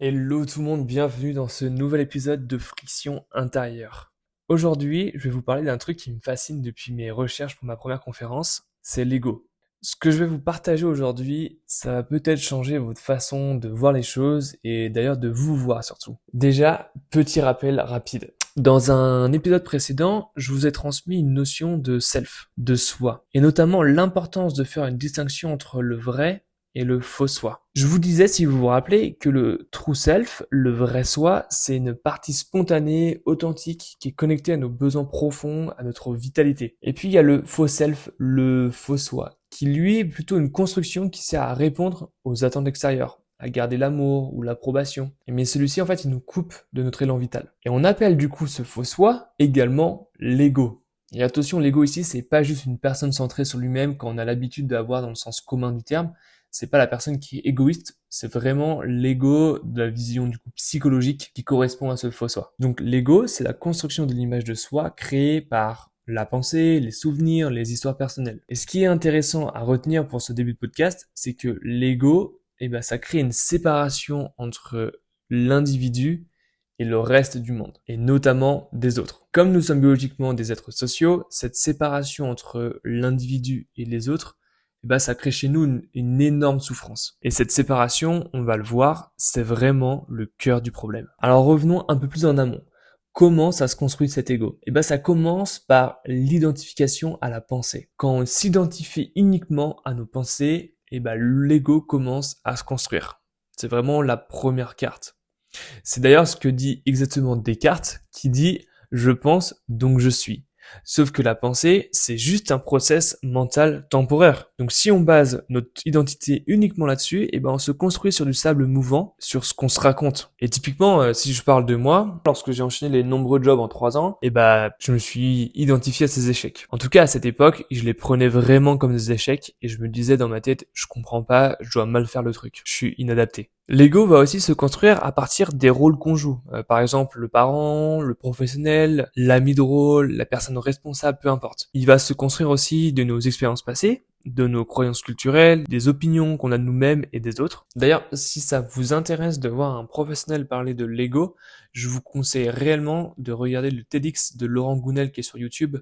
Hello tout le monde, bienvenue dans ce nouvel épisode de Friction intérieure. Aujourd'hui, je vais vous parler d'un truc qui me fascine depuis mes recherches pour ma première conférence, c'est l'ego. Ce que je vais vous partager aujourd'hui, ça va peut-être changer votre façon de voir les choses et d'ailleurs de vous voir surtout. Déjà, petit rappel rapide. Dans un épisode précédent, je vous ai transmis une notion de self, de soi, et notamment l'importance de faire une distinction entre le vrai et le faux soi. Je vous disais, si vous vous rappelez, que le true self, le vrai soi, c'est une partie spontanée, authentique, qui est connectée à nos besoins profonds, à notre vitalité. Et puis il y a le faux self, le faux soi, qui lui est plutôt une construction qui sert à répondre aux attentes extérieures, à garder l'amour ou l'approbation. Mais celui-ci, en fait, il nous coupe de notre élan vital. Et on appelle du coup ce faux soi également l'ego. Et attention, l'ego ici, c'est pas juste une personne centrée sur lui-même qu'on a l'habitude d'avoir dans le sens commun du terme, c'est pas la personne qui est égoïste, c'est vraiment l'ego de la vision du coup psychologique qui correspond à ce faux soi. Donc l'ego, c'est la construction de l'image de soi créée par la pensée, les souvenirs, les histoires personnelles. Et ce qui est intéressant à retenir pour ce début de podcast, c'est que l'ego, ça crée une séparation entre l'individu et le reste du monde, et notamment des autres. Comme nous sommes biologiquement des êtres sociaux, cette séparation entre l'individu et les autres ça crée chez nous une énorme souffrance. Et cette séparation, on va le voir, c'est vraiment le cœur du problème. Alors revenons un peu plus en amont. Comment ça se construit cet ego? Ça commence par l'identification à la pensée. Quand on s'identifie uniquement à nos pensées, l'ego commence à se construire. C'est vraiment la première carte. C'est d'ailleurs ce que dit exactement Descartes, qui dit «je pense, donc je suis». Sauf que la pensée, c'est juste un process mental temporaire. Donc si on base notre identité uniquement là-dessus, on se construit sur du sable mouvant, sur ce qu'on se raconte. Et typiquement, si je parle de moi, lorsque j'ai enchaîné les nombreux jobs en 3 ans, je me suis identifié à ces échecs. En tout cas, à cette époque, je les prenais vraiment comme des échecs et je me disais dans ma tête, je comprends pas, je dois mal faire le truc, je suis inadapté. L'ego va aussi se construire à partir des rôles qu'on joue. Par exemple, le parent, le professionnel, l'ami de rôle, la personne responsable, peu importe. Il va se construire aussi de nos expériences passées, de nos croyances culturelles, des opinions qu'on a de nous-mêmes et des autres. D'ailleurs, si ça vous intéresse de voir un professionnel parler de l'ego, je vous conseille réellement de regarder le TEDx de Laurent Gounel qui est sur YouTube.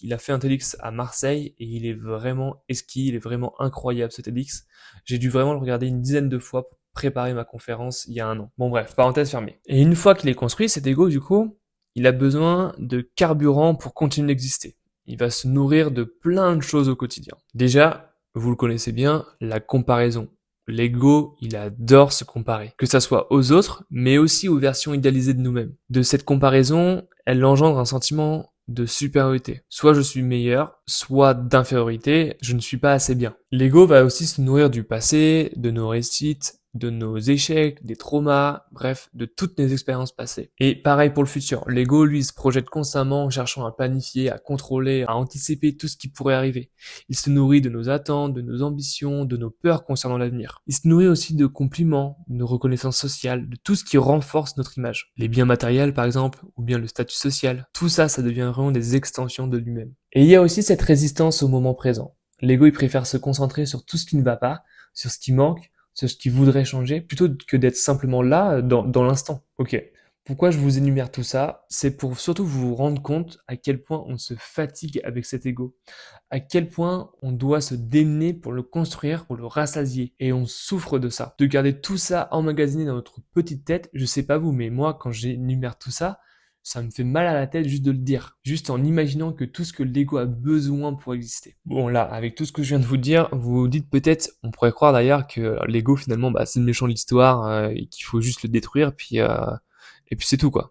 Il a fait un TEDx à Marseille et il est vraiment exquis, il est vraiment incroyable ce TEDx. J'ai dû vraiment le regarder une dizaine de fois pour préparer ma conférence il y a un an. Bon bref, parenthèse fermée. Et une fois qu'il est construit, cet ego du coup, il a besoin de carburant pour continuer d'exister. Il va se nourrir de plein de choses au quotidien. Déjà, vous le connaissez bien, la comparaison. L'ego, il adore se comparer, que ça soit aux autres, mais aussi aux versions idéalisées de nous-mêmes. De cette comparaison, elle engendre un sentiment de supériorité. Soit je suis meilleur, soit d'infériorité, je ne suis pas assez bien. L'ego va aussi se nourrir du passé, de nos réussites, de nos échecs, des traumas, bref, de toutes nos expériences passées. Et pareil pour le futur. L'ego, lui, se projette constamment en cherchant à planifier, à contrôler, à anticiper tout ce qui pourrait arriver. Il se nourrit de nos attentes, de nos ambitions, de nos peurs concernant l'avenir. Il se nourrit aussi de compliments, de reconnaissance sociale, de tout ce qui renforce notre image. Les biens matériels, par exemple, ou bien le statut social. Tout ça, ça devient vraiment des extensions de lui-même. Et il y a aussi cette résistance au moment présent. L'ego, il préfère se concentrer sur tout ce qui ne va pas, sur ce qui manque, sur ce qui voudrait changer, plutôt que d'être simplement là, dans l'instant. Ok. Pourquoi je vous énumère tout ça? C'est pour surtout vous rendre compte à quel point on se fatigue avec cet ego, à quel point on doit se démener pour le construire, pour le rassasier. Et on souffre de ça. De garder tout ça emmagasiné dans notre petite tête, je sais pas vous, mais moi, quand j'énumère tout ça, ça me fait mal à la tête juste de le dire. Juste en imaginant que tout ce que l'ego a besoin pour exister. Bon là, avec tout ce que je viens de vous dire, vous vous dites peut-être, on pourrait croire d'ailleurs que l'ego finalement, c'est le méchant de l'histoire et qu'il faut juste le détruire, et puis c'est tout quoi.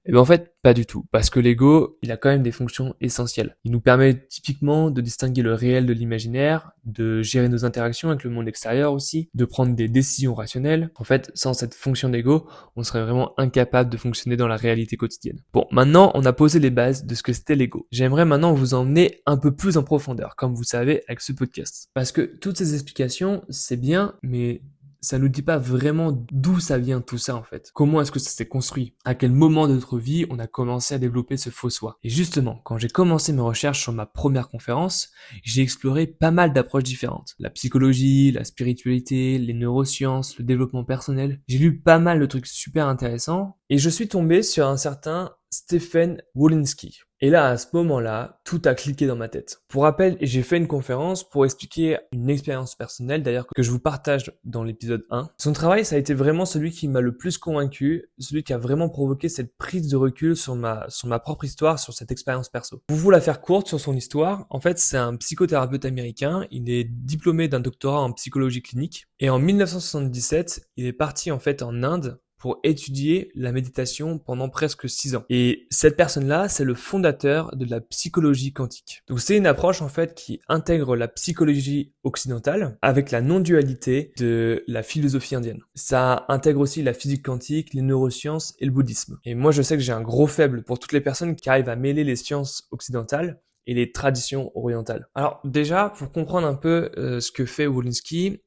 Et en fait, pas du tout, parce que l'ego, il a quand même des fonctions essentielles. Il nous permet typiquement de distinguer le réel de l'imaginaire, de gérer nos interactions avec le monde extérieur aussi, de prendre des décisions rationnelles. En fait, sans cette fonction d'ego, on serait vraiment incapable de fonctionner dans la réalité quotidienne. Bon, maintenant, on a posé les bases de ce que c'était l'ego. J'aimerais maintenant vous emmener un peu plus en profondeur, comme vous savez, avec ce podcast. Parce que toutes ces explications, c'est bien, mais ça nous dit pas vraiment d'où ça vient tout ça en fait. Comment est-ce que ça s'est construit? À quel moment de notre vie on a commencé à développer ce faux soi? Et justement, quand j'ai commencé mes recherches sur ma première conférence, j'ai exploré pas mal d'approches différentes. La psychologie, la spiritualité, les neurosciences, le développement personnel. J'ai lu pas mal de trucs super intéressants et je suis tombé sur un certain Stephen Wolinski. Et là, à ce moment-là, tout a cliqué dans ma tête. Pour rappel, j'ai fait une conférence pour expliquer une expérience personnelle, d'ailleurs, que je vous partage dans l'épisode 1. Son travail, ça a été vraiment celui qui m'a le plus convaincu, celui qui a vraiment provoqué cette prise de recul sur ma propre histoire, sur cette expérience perso. Pour vous la faire courte sur son histoire, en fait, c'est un psychothérapeute américain. Il est diplômé d'un doctorat en psychologie clinique. Et en 1977, il est parti, en fait, en Inde pour étudier la méditation pendant presque 6 ans. Et cette personne-là, c'est le fondateur de la psychologie quantique. Donc c'est une approche en fait qui intègre la psychologie occidentale avec la non-dualité de la philosophie indienne. Ça intègre aussi la physique quantique, les neurosciences et le bouddhisme. Et moi je sais que j'ai un gros faible pour toutes les personnes qui arrivent à mêler les sciences occidentales et les traditions orientales. Alors déjà, pour comprendre un peu ce que fait Wolinski,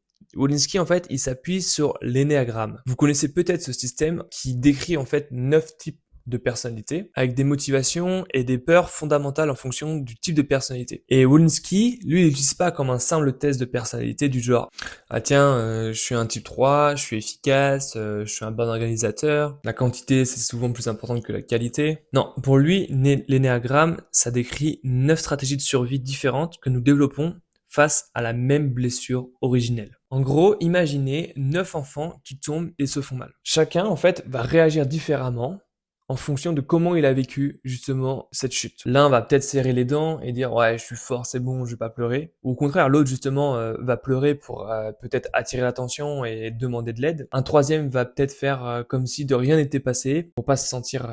en fait, il s'appuie sur l'énéagramme. Vous connaissez peut-être ce système qui décrit en fait 9 types de personnalité avec des motivations et des peurs fondamentales en fonction du type de personnalité. Et Wolinski, lui, il n'utilise pas comme un simple test de personnalité du genre ah tiens, je suis un type 3, je suis efficace, je suis un bon organisateur. La quantité, c'est souvent plus important que la qualité. Non, pour lui, l'énéagramme, ça décrit 9 stratégies de survie différentes que nous développons face à la même blessure originelle. En gros, imaginez 9 enfants qui tombent et se font mal. Chacun, en fait, va réagir différemment en fonction de comment il a vécu, justement, cette chute. L'un va peut-être serrer les dents et dire « ouais, je suis fort, c'est bon, je vais pas pleurer ». Ou au contraire, l'autre, justement, va pleurer pour peut-être attirer l'attention et demander de l'aide. Un troisième va peut-être faire comme si de rien n'était passé pour pas se sentir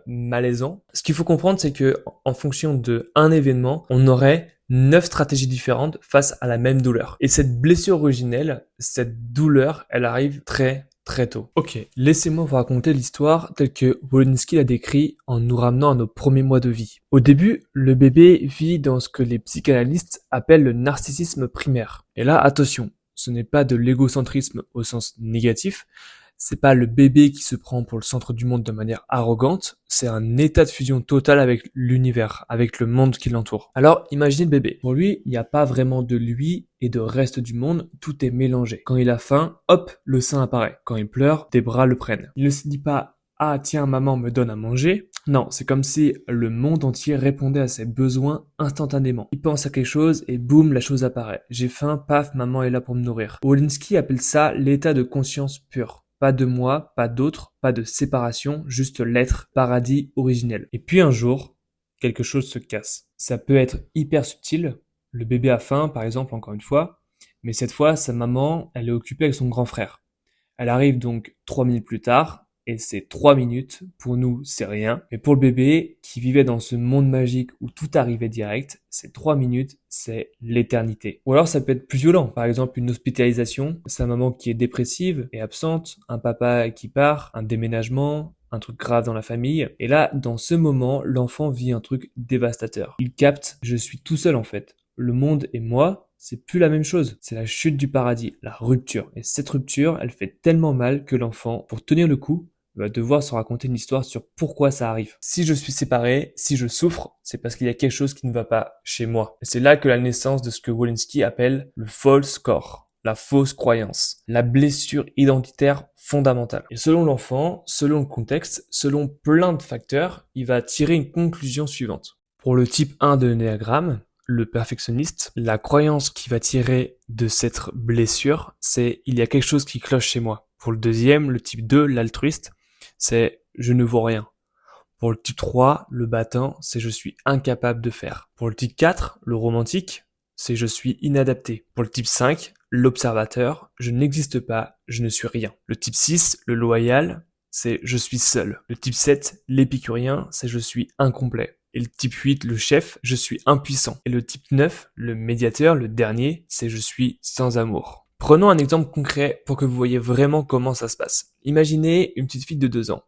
malaisant. Ce qu'il faut comprendre, c'est que en fonction de un événement, on aurait 9 stratégies différentes face à la même douleur. Et cette blessure originelle, cette douleur, elle arrive très tôt. Ok, laissez-moi vous raconter l'histoire telle que Wolinski l'a décrit en nous ramenant à nos premiers mois de vie. Au début, le bébé vit dans ce que les psychanalystes appellent le narcissisme primaire. Et là, attention, ce n'est pas de l'égocentrisme au sens négatif, c'est pas le bébé qui se prend pour le centre du monde de manière arrogante, c'est un état de fusion totale avec l'univers, avec le monde qui l'entoure. Alors, imaginez le bébé. Pour lui, il n'y a pas vraiment de lui et de reste du monde, tout est mélangé. Quand il a faim, hop, le sein apparaît. Quand il pleure, des bras le prennent. Il ne se dit pas « Ah tiens, maman me donne à manger ». Non, c'est comme si le monde entier répondait à ses besoins instantanément. Il pense à quelque chose et boum, la chose apparaît. J'ai faim, paf, maman est là pour me nourrir. Wolinski appelle ça l'état de conscience pure. Pas de moi, pas d'autre, pas de séparation, juste l'être, paradis originel. Et puis un jour, quelque chose se casse. Ça peut être hyper subtil. Le bébé a faim, par exemple, encore une fois. Mais cette fois, sa maman, elle est occupée avec son grand frère. Elle arrive donc 3 minutes plus tard. Et ces 3 minutes, pour nous, c'est rien. Mais pour le bébé, qui vivait dans ce monde magique où tout arrivait direct, ces 3 minutes, c'est l'éternité. Ou alors ça peut être plus violent. Par exemple, une hospitalisation, sa maman qui est dépressive et absente, un papa qui part, un déménagement, un truc grave dans la famille. Et là, dans ce moment, l'enfant vit un truc dévastateur. Il capte, je suis tout seul en fait. Le monde et moi, c'est plus la même chose. C'est la chute du paradis, la rupture. Et cette rupture, elle fait tellement mal que l'enfant, pour tenir le coup, va devoir se raconter une histoire sur pourquoi ça arrive. Si je suis séparé, si je souffre, c'est parce qu'il y a quelque chose qui ne va pas chez moi. Et c'est là que la naissance de ce que Wolinski appelle le false core, la fausse croyance, la blessure identitaire fondamentale. Et selon l'enfant, selon le contexte, selon plein de facteurs, il va tirer une conclusion suivante. Pour le type 1 de l'énéagramme, le perfectionniste, la croyance qu'il va tirer de cette blessure, c'est il y a quelque chose qui cloche chez moi. Pour le deuxième, le type 2, l'altruiste, c'est je ne vaux rien. Pour le type 3, le battant, c'est je suis incapable de faire. Pour le type 4, le romantique, c'est je suis inadapté. Pour le type 5, l'observateur, je n'existe pas, je ne suis rien. Le type 6, le loyal, c'est je suis seul. Le type 7, l'épicurien, c'est je suis incomplet. Et le type 8, le chef, je suis impuissant. Et le type 9, le médiateur, le dernier, c'est je suis sans amour. Prenons un exemple concret pour que vous voyez vraiment comment ça se passe. Imaginez une petite fille de 2 ans.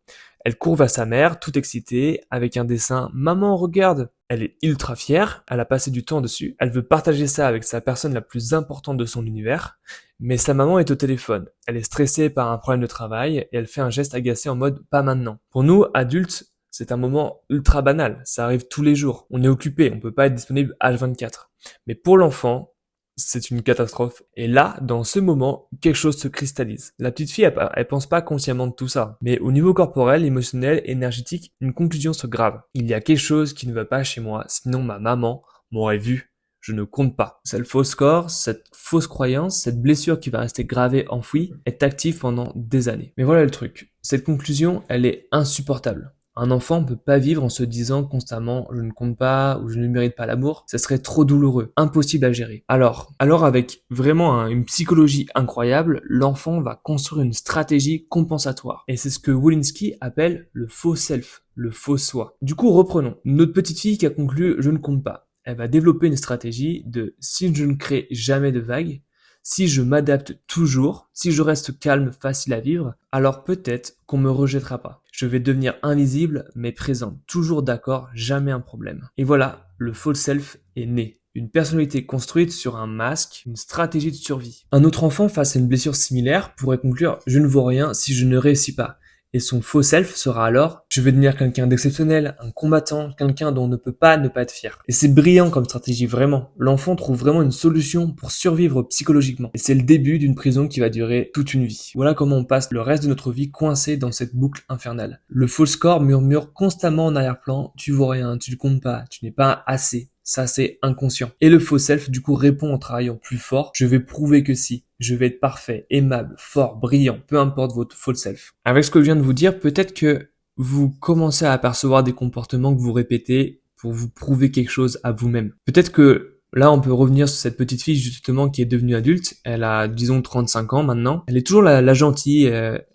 Elle court vers sa mère, toute excitée, avec un dessin « Maman, regarde !» Elle est ultra fière, elle a passé du temps dessus, elle veut partager ça avec sa personne la plus importante de son univers, Mais sa maman est au téléphone. Elle est stressée par un problème de travail et elle fait un geste agacé en mode pas maintenant. Pour nous, adultes, c'est un moment ultra banal. Ça arrive tous les jours. On est occupé. On peut pas être disponible H24. Mais pour l'enfant, c'est une catastrophe. Et là, dans ce moment, quelque chose se cristallise. La petite fille, elle pense pas consciemment de tout ça. Mais au niveau corporel, émotionnel, énergétique, une conclusion se grave. Il y a quelque chose qui ne va pas chez moi, sinon ma maman m'aurait vu. Je ne compte pas. Cette fausse score, cette fausse croyance, cette blessure qui va rester gravée, enfouie, est active pendant des années. Mais voilà le truc. Cette conclusion, elle est insupportable. Un enfant ne peut pas vivre en se disant constamment je ne compte pas ou je ne mérite pas l'amour, ça serait trop douloureux, impossible à gérer. Alors avec vraiment une psychologie incroyable, l'enfant va construire une stratégie compensatoire. Et c'est ce que Wolinski appelle le faux self, le faux soi. Du coup, reprenons. Notre petite fille qui a conclu je ne compte pas. Elle va développer une stratégie de si je ne crée jamais de vagues, si je m'adapte toujours, si je reste calme, facile à vivre, alors peut-être qu'on me rejettera pas. Je vais devenir invisible, mais présent, toujours d'accord, jamais un problème. Et voilà, le faux self est né. Une personnalité construite sur un masque, une stratégie de survie. Un autre enfant face à une blessure similaire pourrait conclure « je ne vaux rien si je ne réussis pas ». Et son faux self sera alors « je vais devenir quelqu'un d'exceptionnel, un combattant, quelqu'un dont on ne peut pas ne pas être fier ». Et c'est brillant comme stratégie, vraiment. L'enfant trouve vraiment une solution pour survivre psychologiquement. Et c'est le début d'une prison qui va durer toute une vie. Voilà comment on passe le reste de notre vie coincé dans cette boucle infernale. Le faux score murmure constamment en arrière-plan « tu vaux rien, tu ne comptes pas, tu n'es pas assez ». Ça, c'est inconscient. Et le faux self, du coup, répond en travaillant plus fort. Je vais prouver que si. Je vais être parfait, aimable, fort, brillant, peu importe votre faux self. Avec ce que je viens de vous dire, peut-être que vous commencez à apercevoir des comportements que vous répétez pour vous prouver quelque chose à vous-même. Peut-être que là, on peut revenir sur cette petite fille justement qui est devenue adulte. Elle a, disons, 35 ans maintenant. Elle est toujours la gentille.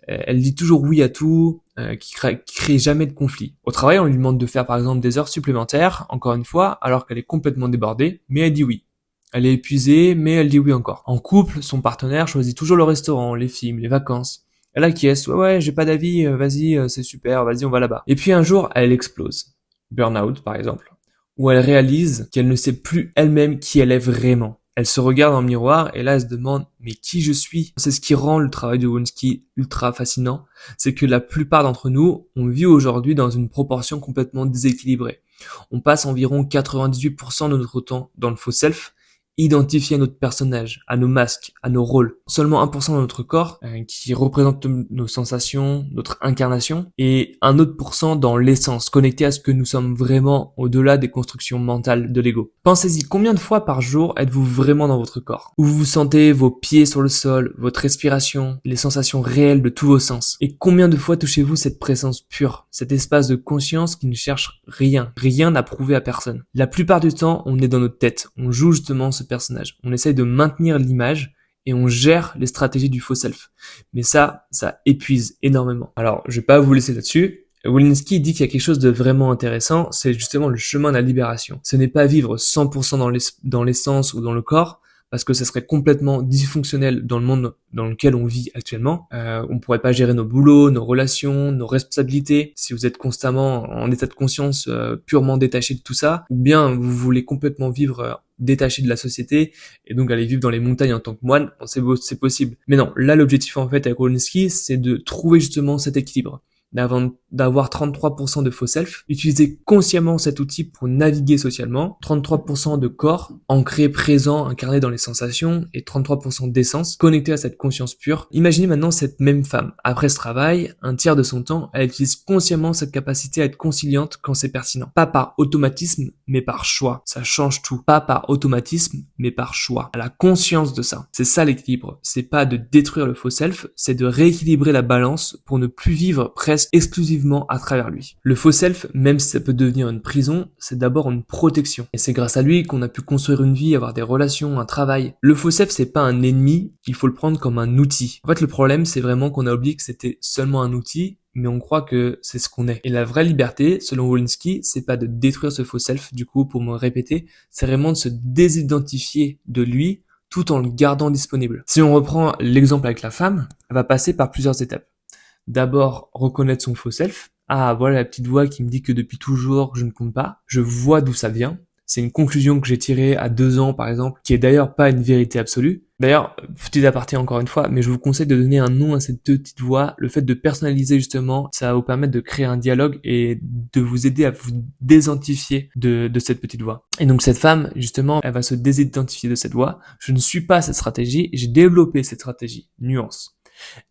Elle dit toujours oui à tout. Qui crée jamais de conflit. Au travail, on lui demande de faire par exemple des heures supplémentaires, encore une fois, alors qu'elle est complètement débordée, mais elle dit oui. Elle est épuisée, mais elle dit oui encore. En couple, son partenaire choisit toujours le restaurant, les films, les vacances. Elle acquiesce, ouais, j'ai pas d'avis, vas-y, c'est super, vas-y, on va là-bas. Et puis un jour, elle explose. Burnout, par exemple. Où elle réalise qu'elle ne sait plus elle-même qui elle est vraiment. Elle se regarde dans le miroir et là elle se demande mais qui je suis? C'est ce qui rend le travail de Wolinski ultra fascinant, c'est que la plupart d'entre nous, on vit aujourd'hui dans une proportion complètement déséquilibrée. On passe environ 98% de notre temps dans le faux self, identifié à notre personnage, à nos masques, à nos rôles. Seulement 1% de notre corps qui représente nos sensations, notre incarnation, et un autre pourcent dans l'essence, connecté à ce que nous sommes vraiment au-delà des constructions mentales de l'ego. Pensez-y, combien de fois par jour êtes-vous vraiment dans votre corps? Où vous sentez vos pieds sur le sol, votre respiration, les sensations réelles de tous vos sens? Et combien de fois touchez-vous cette présence pure, cet espace de conscience qui ne cherche rien à prouver à personne? La plupart du temps, on est dans notre tête, on joue justement ce personnage. On essaye de maintenir l'image et on gère les stratégies du faux self. Mais ça épuise énormément. Alors, je vais pas vous laisser là-dessus. Wolinski dit qu'il y a quelque chose de vraiment intéressant, c'est justement le chemin de la libération. Ce n'est pas vivre 100% dans l'essence ou dans le corps, parce que ça serait complètement dysfonctionnel dans le monde dans lequel on vit actuellement. On pourrait pas gérer nos boulots, nos relations, nos responsabilités si vous êtes constamment en état de conscience purement détaché de tout ça, ou bien vous voulez complètement vivre détaché de la société et donc aller vivre dans les montagnes en tant que moine. Bon, c'est possible. Mais non, là l'objectif en fait avec Wolinski, c'est de trouver justement cet équilibre. D'avoir 33% de faux self, utiliser consciemment cet outil pour naviguer socialement, 33% de corps, ancré, présent, incarné dans les sensations, et 33% d'essence, connecté à cette conscience pure. Imaginez maintenant cette même femme. Après ce travail, un tiers de son temps, elle utilise consciemment cette capacité à être conciliante quand c'est pertinent. Pas par automatisme, mais par choix. Ça change tout. Pas par automatisme, mais par choix. Elle a conscience de ça. C'est ça l'équilibre. C'est pas de détruire le faux self, c'est de rééquilibrer la balance pour ne plus vivre presque exclusivement à travers lui. Le faux self, même si ça peut devenir une prison, c'est d'abord une protection. Et c'est grâce à lui qu'on a pu construire une vie, avoir des relations, un travail. Le faux self, c'est pas un ennemi, il faut le prendre comme un outil. En fait, le problème, c'est vraiment qu'on a oublié que c'était seulement un outil, mais on croit que c'est ce qu'on est. Et la vraie liberté, selon Wolinski, c'est pas de détruire ce faux self, du coup, pour me répéter, c'est vraiment de se désidentifier de lui, tout en le gardant disponible. Si on reprend l'exemple avec la femme, elle va passer par plusieurs étapes. D'abord, reconnaître son faux self. Ah, voilà la petite voix qui me dit que depuis toujours, je ne compte pas. Je vois d'où ça vient. C'est une conclusion que j'ai tirée à 2 ans, par exemple, qui est d'ailleurs pas une vérité absolue. D'ailleurs, petit aparté encore une fois, mais je vous conseille de donner un nom à cette petite voix. Le fait de personnaliser justement, ça va vous permettre de créer un dialogue et de vous aider à vous désidentifier de cette petite voix. Et donc cette femme, justement, elle va se désidentifier de cette voix. Je ne suis pas cette stratégie, j'ai développé cette stratégie. Nuance.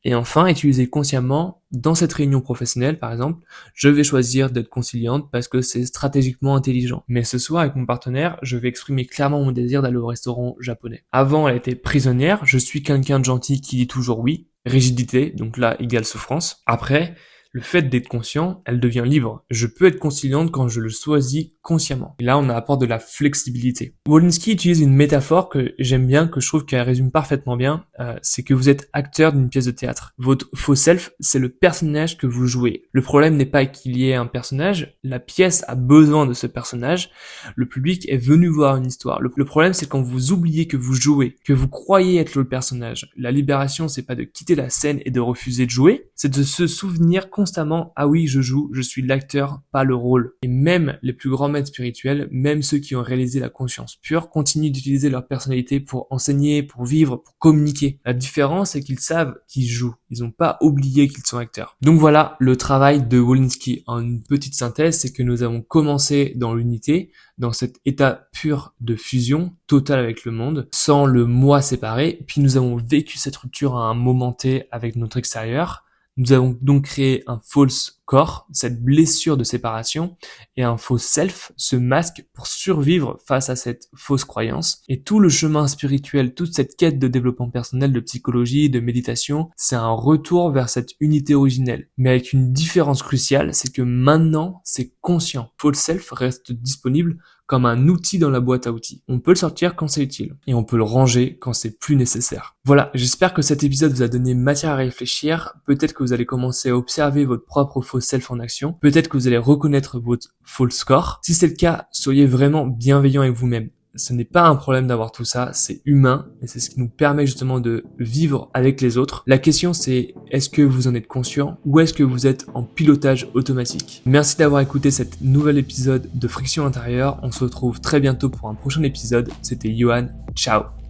Et enfin, utiliser consciemment, dans cette réunion professionnelle par exemple, je vais choisir d'être conciliante parce que c'est stratégiquement intelligent. Mais ce soir avec mon partenaire, je vais exprimer clairement mon désir d'aller au restaurant japonais. Avant, elle était prisonnière, je suis quelqu'un de gentil qui dit toujours oui. Rigidité, donc là, égale souffrance. Après, le fait d'être conscient, elle devient libre. Je peux être conciliante quand je le choisis consciemment. Et là, on apporte de la flexibilité. Wolinski utilise une métaphore que j'aime bien, que je trouve qu'elle résume parfaitement bien. C'est que vous êtes acteur d'une pièce de théâtre. Votre faux self, c'est le personnage que vous jouez. Le problème n'est pas qu'il y ait un personnage. La pièce a besoin de ce personnage. Le public est venu voir une histoire. Le problème, c'est quand vous oubliez que vous jouez, que vous croyez être le personnage. La libération, c'est pas de quitter la scène et de refuser de jouer, c'est de se souvenir constamment, ah oui, je joue, je suis l'acteur, pas le rôle. Et même les plus grands maîtres spirituels, même ceux qui ont réalisé la conscience pure, continuent d'utiliser leur personnalité pour enseigner, pour vivre, pour communiquer. La différence, c'est qu'ils savent qu'ils jouent. Ils n'ont pas oublié qu'ils sont acteurs. Donc voilà, le travail de Wolinski. En une petite synthèse, c'est que nous avons commencé dans l'unité, dans cet état pur de fusion totale avec le monde, sans le moi séparé, puis nous avons vécu cette rupture à un moment T avec notre extérieur. Nous avons donc créé un false corps, cette blessure de séparation, et un faux self, ce masque pour survivre face à cette fausse croyance. Et tout le chemin spirituel, toute cette quête de développement personnel, de psychologie, de méditation, c'est un retour vers cette unité originelle. Mais avec une différence cruciale, c'est que maintenant, c'est conscient. False self reste disponible comme un outil dans la boîte à outils. On peut le sortir quand c'est utile et on peut le ranger quand c'est plus nécessaire. Voilà, j'espère que cet épisode vous a donné matière à réfléchir. Peut-être que vous allez commencer à observer votre propre faux self en action. Peut-être que vous allez reconnaître votre false score. Si c'est le cas, soyez vraiment bienveillant avec vous-même. Ce n'est pas un problème d'avoir tout ça, c'est humain et c'est ce qui nous permet justement de vivre avec les autres. La question c'est, est-ce que vous en êtes conscient ou est-ce que vous êtes en pilotage automatique? Merci d'avoir écouté cet nouvel épisode de Friction Intérieure. On se retrouve très bientôt pour un prochain épisode. C'était Johan, ciao.